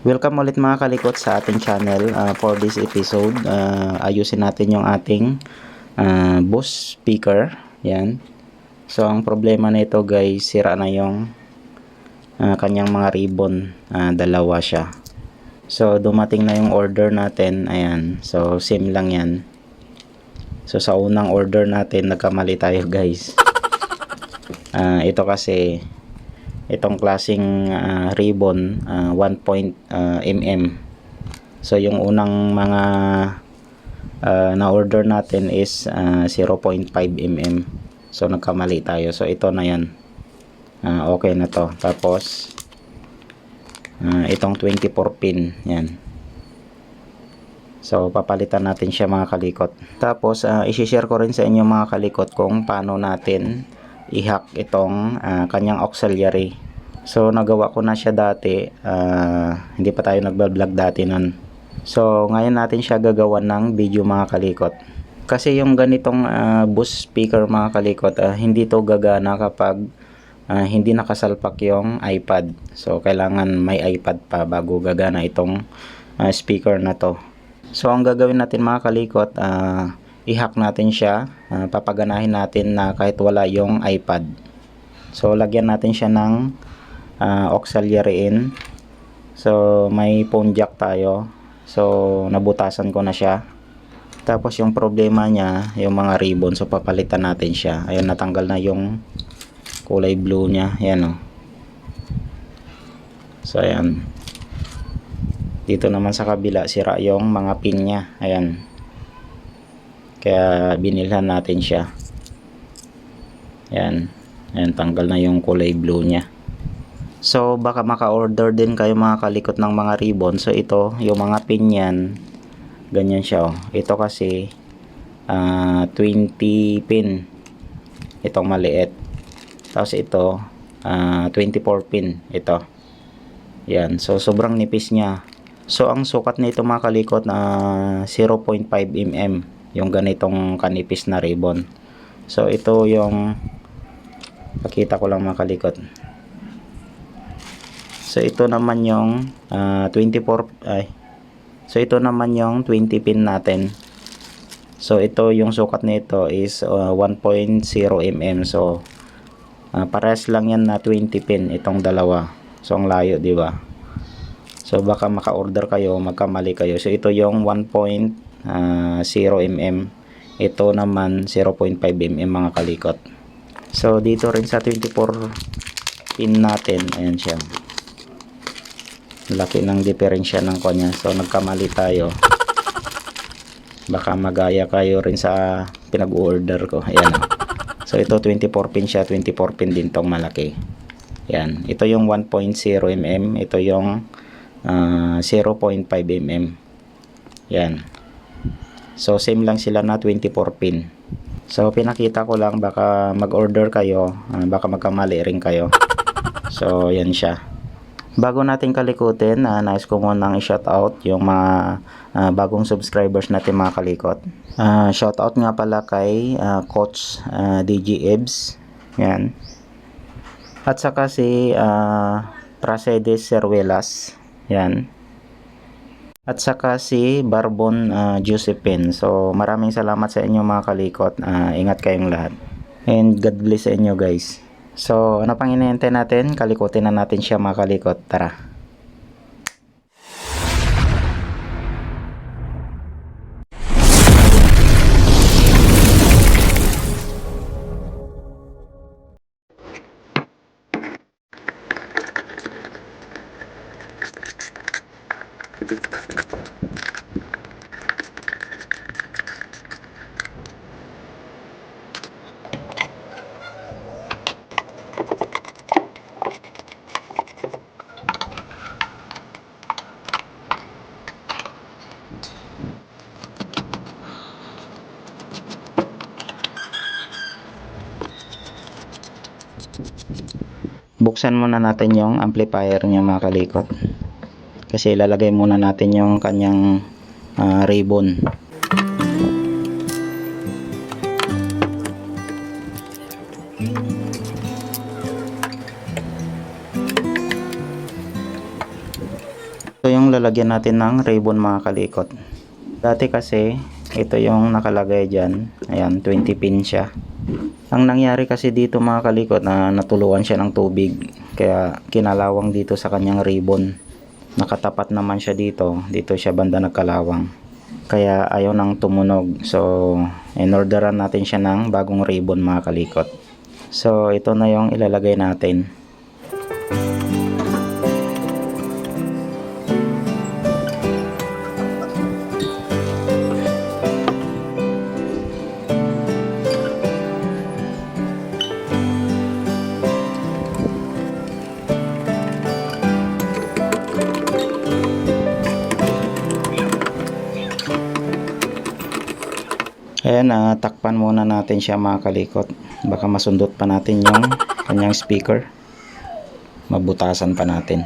Welcome ulit mga kalikot sa ating channel. For this episode, ayusin natin yung ating Bose speaker. Yan. So ang problema nito guys, sira na yung kanyang mga ribbon. Dalawa siya. So dumating na yung order natin. Ayan. So same lang yan. So sa unang order natin, nagkamali tayo guys. Ito kasi itong klaseng ribbon 1.mm. So yung unang mga na-order natin is 0.5mm. So nagkamali tayo. So ito na yan. Okay na to. Tapos itong 24 pin. Yan. So papalitan natin siya mga kalikot. Tapos i-share ko rin sa inyo mga kalikot kung paano natin i-hack itong kanyang auxiliary. So nagawa ko na siya dati, hindi pa tayo nagba-vlog dati nun. So ngayon natin siya gagawan ng video mga kalikot. Kasi yung ganitong Bose speaker mga kalikot, hindi to gagana kapag hindi nakasalpak yung iPad. So kailangan may iPad pa bago gagana itong speaker na to. So ang gagawin natin mga kalikot, i-hack natin siya, papaganahin natin na kahit wala yung iPad. So lagyan natin siya ng auxiliary in. So may phone jack tayo. So nabutasan ko na siya. Tapos yung problema niya, yung mga ribbon, so papalitan natin siya. Ayun, natanggal na yung kulay blue niya. Ayan o. So ayan. Dito naman sa kabila, sira yung mga pin niya. Ayan. Kaya binilhan natin siya. Yan. Ayan, tanggal na yung kulay blue niya. So baka maka-order din kayo mga kalikot ng mga ribbon. So ito, yung mga pin yan, ganyan siya oh. Ito kasi 20 pin. Itong maliit. Tapos ito 24 pin. Ito. Yan. So sobrang nipis niya. So ang sukat nito mga kalikot na 0.5mm. Yung ganitong kanipis na ribbon. So ito yung pakita ko lang mga kalikot. So ito naman yung 24 so ito naman yung 20 pin natin. So ito yung sukat nito is 1.0mm. So parehas lang yan na 20 pin itong dalawa. So ang layo, di ba? So baka maka-order kayo, magkamali kayo. So ito yung 1.0mm. Ito naman 0.5mm mga kalikot. So dito rin sa 24 pin natin, ayan siya. Laki ng diferensya ng kanya. So nagkamali tayo. Baka magaya kayo rin sa pinag-order ko. Ayan. So ito 24 pin siya, 24 pin din tong malaki. Ayan. Ito yung 1.0mm, ito yung 0.5mm. Yan. So same lang sila na 24 pin. So pinakita ko lang, baka mag-order kayo, baka magkamali rin kayo. So yan siya. Bago natin kalikutin, nais ko munang i-shoutout yung mga bagong subscribers natin mga kalikot. Shoutout nga pala kay Coach DJ Ebs. Yan. At saka si Pracedes Seruelas. Yan. At saka si Barbon Josephine. So maraming salamat sa inyo mga kalikot. Ingat kayong lahat. And God bless sa inyo guys. So ano pang hinihintay natin? Kalikutin na natin siya mga kalikot. Tara. Buksan muna natin yung amplifier niya mga kalikot. Kasi ilalagay muna natin yung kanyang ribbon. yung lalagyan natin ng ribbon mga kalikot. Dati kasi ito yung nakalagay dyan. Ayan, 20 pin siya. Ang nangyari kasi dito mga kalikot na natuluan siya ng tubig. Kaya kinalawang dito sa kanyang ribbon. Nakatapat naman siya dito. Dito siya banda nagkalawang. Kaya ayaw nang tumunog. So, in-orderan natin siya ng bagong ribbon mga kalikot. So, ito na yung ilalagay natin. Ayan, takpan muna natin siya mga kalikot. Baka masundot pa natin yung kanyang speaker. Mabutasan pa natin.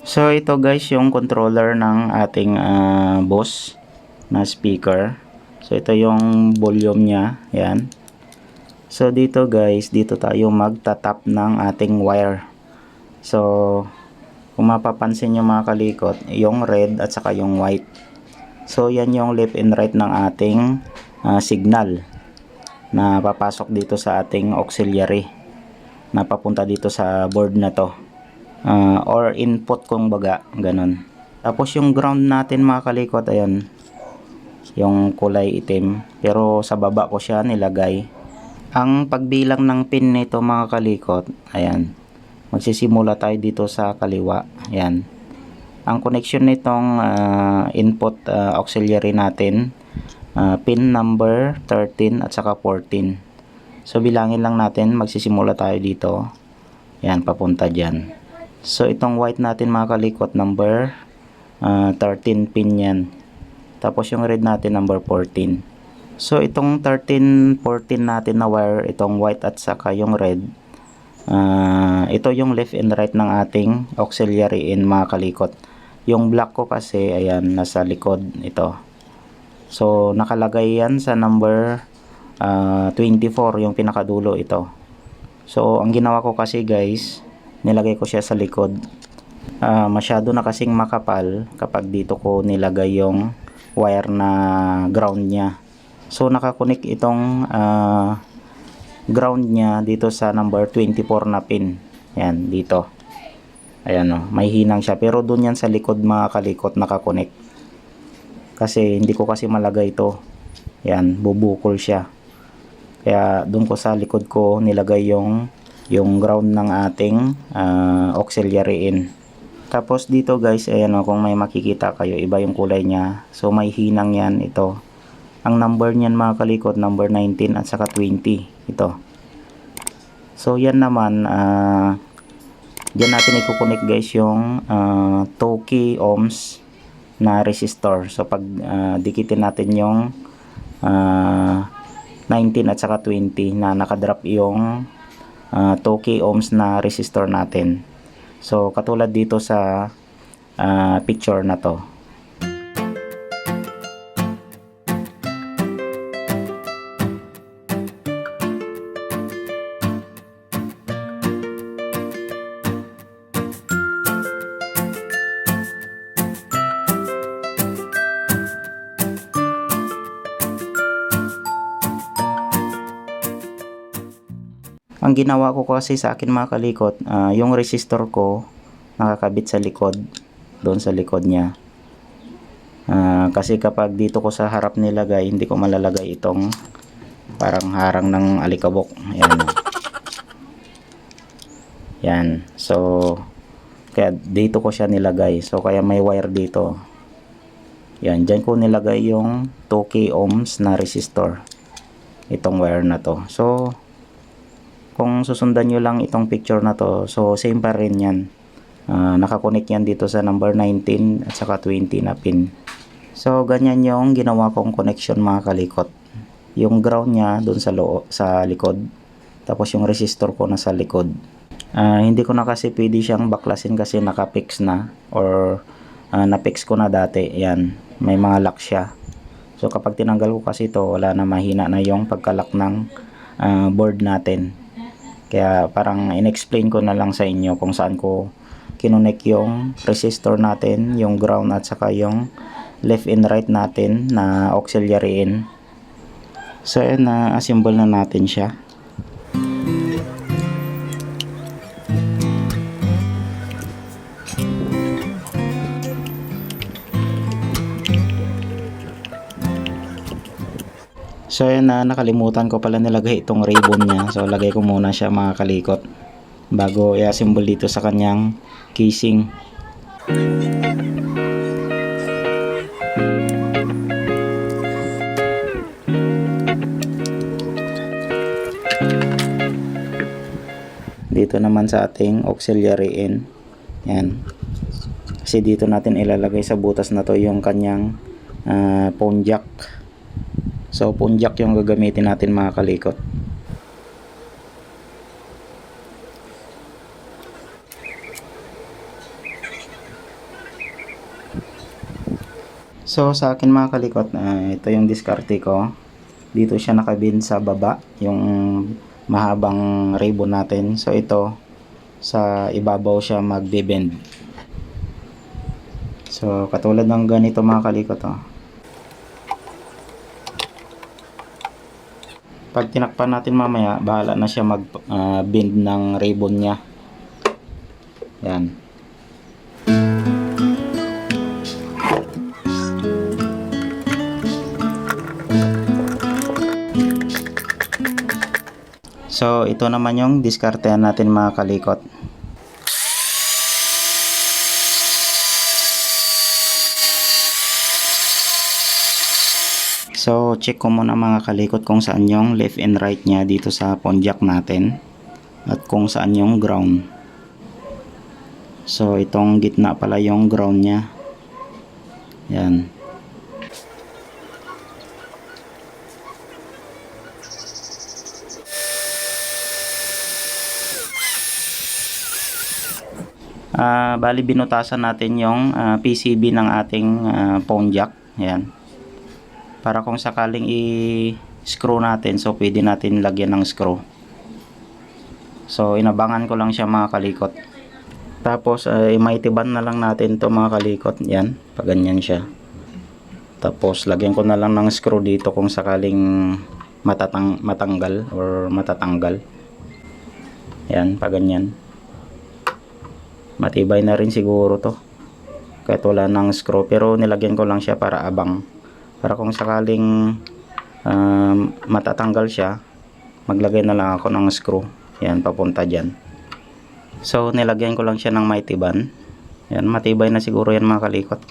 So ito guys yung controller ng ating Bose na speaker. So ito yung volume niya. Ayan. So dito guys, dito tayo magtatap ng ating wire. So kung mapapansin nyo mga kalikot, yung red at saka yung white. So yan yung left and right ng ating signal na papasok dito sa ating auxiliary na papunta dito sa board na to. Or input kung baga, ganun. Tapos yung ground natin mga kalikot, ayan, yung kulay itim. Pero sa baba ko siya nilagay. Ang pagbilang ng pin nito mga kalikot, ayan, magsisimula tayo dito sa kaliwa. Ayan. Ang connection nitong input auxiliary natin, pin number 13 at saka 14. So bilangin lang natin, magsisimula tayo dito. Ayan, papunta dyan. So itong white natin mga kalikot, number 13 pin yan. Tapos yung red natin, number 14. So itong 13, 14 natin na wire, itong white at saka yung red, ito yung left and right ng ating auxiliary in mga kalikot. Yung black ko kasi, ayan, nasa likod ito. So nakalagay yan sa number 24, yung pinakadulo ito. So ang ginawa ko kasi guys, nilagay ko siya sa likod. Masyado na kasing makapal kapag dito ko nilagay yung wire na ground niya. So nakakonek itong ground niya dito sa number 24 na pin. Yan, dito. Ayan o, may hinang siya. Pero doon yan sa likod mga kalikot nakakonek. Kasi hindi ko kasi malagay ito. Yan, bubukol siya. Kaya doon ko sa likod ko nilagay yung ground ng ating auxiliary in. Tapos dito guys, ayan o, kung may makikita kayo, iba yung kulay niya. So may hinang yan ito. Ang number niyan mga kalikot, number 19 at saka 20. Ito. So yan naman, dyan natin i-connect guys yung 2 ohms na resistor. So pag dikitin natin yung 19 at saka 20 na nakadrop yung 2 ohms na resistor natin. So katulad dito sa picture na to. Ang ginawa ko kasi sa akin mga kalikot, yung resistor ko nakakabit sa likod, doon sa likod niya. Kasi kapag dito ko sa harap nilagay, hindi ko malalagay itong parang harang ng alikabok. Ayan. Yan. So, kaya dito ko siya nilagay. So, kaya may wire dito. Yan. Diyan ko nilagay yung 2 ohms na resistor. Itong wire na to. So, kung susundan nyo lang itong picture na to, so same pa rin yan. Nakakonect yan dito sa number 19 at saka 20 na pin. So ganyan yung ginawa kong connection mga kalikot. Yung ground niya dun sa likod. Tapos yung resistor ko nasa likod. Hindi ko na kasi pwede siyang baklasin kasi nakapix na. Or napix ko na dati. Yan. May mga lock siya. So kapag tinanggal ko kasi ito, wala na, mahina na yung pagkalak ng board natin. Kaya parang in-explain ko na lang sa inyo kung saan ko kinonek yung resistor natin, yung ground at saka yung left and right natin na auxiliary in. So ayan, na assemble na natin siya. So ayan, na nakalimutan ko pala nilagay itong ribbon niya. So lagay ko muna siya mga kalikot bago i-assemble dito sa kanyang casing. Dito naman sa ating auxiliary in, yan, kasi dito natin ilalagay sa butas na to yung kanyang phone jack. So phone jack yung gagamitin natin mga kalikot. So sa akin mga kalikot, ito yung diskarte ko. Dito siya nakabin sa baba, yung mahabang ribbon natin. So ito sa ibabaw siya magbe-bend. So katulad ng ganito mga kalikot, oh. Pag tinakpan natin mamaya, bahala na siya mag-bend ng ribbon niya. Yan. So ito naman yung diskartehan natin mga kalikot. So check ko muna mga kalikot kung saan yung left and right niya dito sa phone jack natin at kung saan yung ground. So itong gitna pala yung ground niya. Yan. Bali binutasan natin yung PCB ng ating phone jack. Yan. Para kung sakaling i-screw natin, so pwede natin lagyan ng screw. So inabangan ko lang siya mga kalikot. Tapos maitiban na lang natin to mga kalikot. Yan, pag ganyan siya. Tapos lagyan ko na lang ng screw dito kung sakaling matanggal or matatanggal. Yan, pag ganyan. Matibay na rin siguro to kahit wala ng screw, pero nilagyan ko lang siya para abang. Para kung sakaling matatanggal siya, maglagay na lang ako ng screw. Yan, papunta dyan. So nilagyan ko lang siya ng maitiban. Yan, matibay na siguro yan mga kalikot.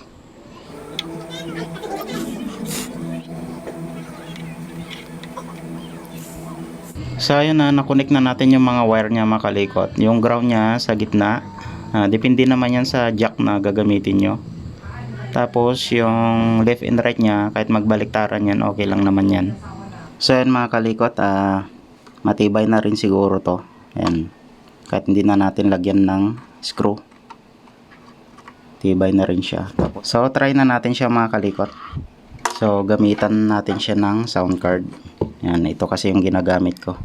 So ayun na, nakunik na natin yung mga wire niya mga kalikot. Yung ground niya sa gitna. Depende naman yan sa jack na gagamitin nyo. Tapos yung left and right niya, kahit magbaliktaran yan, okay lang naman yan. So yan mga kalikot, matibay na rin siguro to. Yan. Kahit hindi na natin lagyan ng screw, tibay na rin siya. So try na natin siya mga kalikot. So gamitan natin siya ng sound card. Yan, ito kasi yung ginagamit ko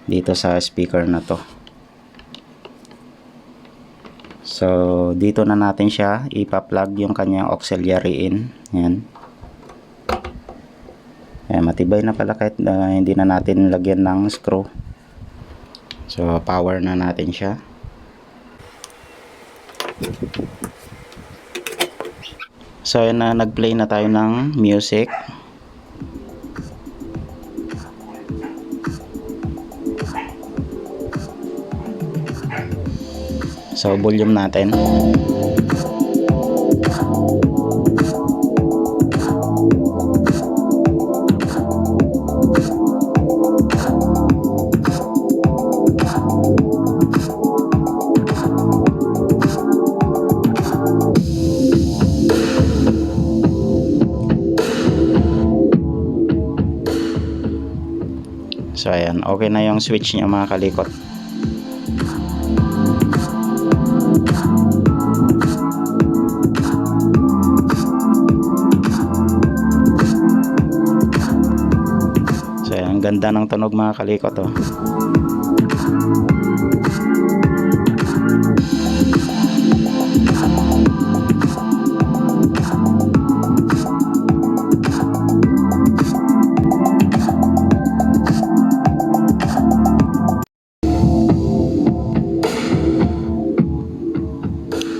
dito sa speaker na to. So dito na natin siya ipa-plug yung kanyang auxiliary in. Yan. Ayan, matibay na pala kahit hindi na natin lagyan ng screw. So power na natin siya. So ayan na, nag-play na tayo ng music. So volume natin. So ayan, okay na yung switch niya mga kalikot. Ang ganda ng tunog mga kalikot oh.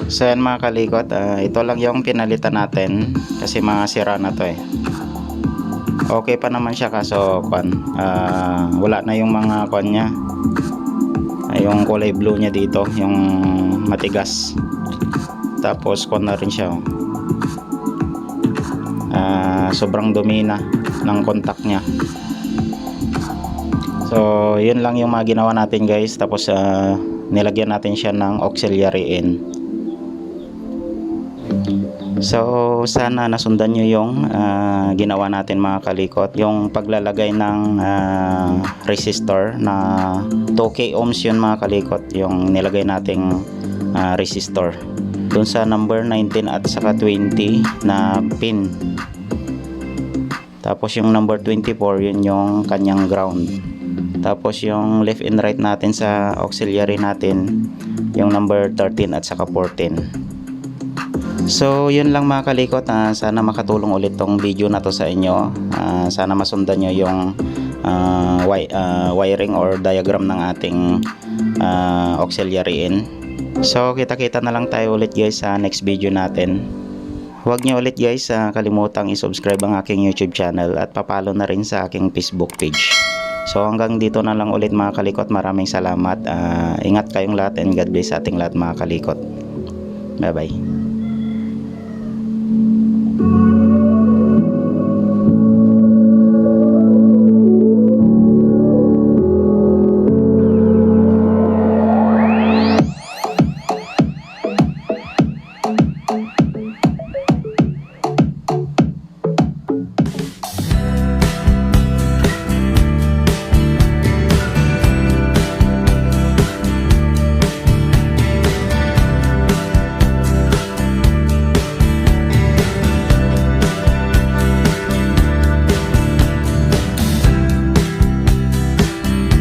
So yan mga kalikot, ito lang yung pinalitan natin kasi mga sira na to eh. Okay pa naman siya kaso wala na yung mga niya, yung kulay blue niya dito, yung matigas. Tapos na rin siya oh. Sobrang dumi na ng contact niya. So yun lang yung mga ginawa natin guys. Tapos nilagyan natin siya ng auxiliary in. So sana nasundan nyo yung ginawa natin mga kalikot, yung paglalagay ng resistor na 2k ohms yun mga kalikot, yung nilagay nating resistor dun sa number 19 at saka 20 na pin. Tapos yung number 24 yun yung kanyang ground. Tapos yung left and right natin sa auxiliary natin yung number 13 at saka 14. So yun lang mga kalikot, sana makatulong ulit tong video na to sa inyo. Sana masundan nyo yung wiring or diagram ng ating auxiliary in. So kita-kita na lang tayo ulit guys sa next video natin. Huwag nyo ulit guys kalimutang i-subscribe ang aking YouTube channel at papalo na rin sa aking Facebook page. So hanggang dito na lang ulit mga kalikot, maraming salamat. Ingat kayong lahat and God bless sa ating lahat mga kalikot. Bye bye.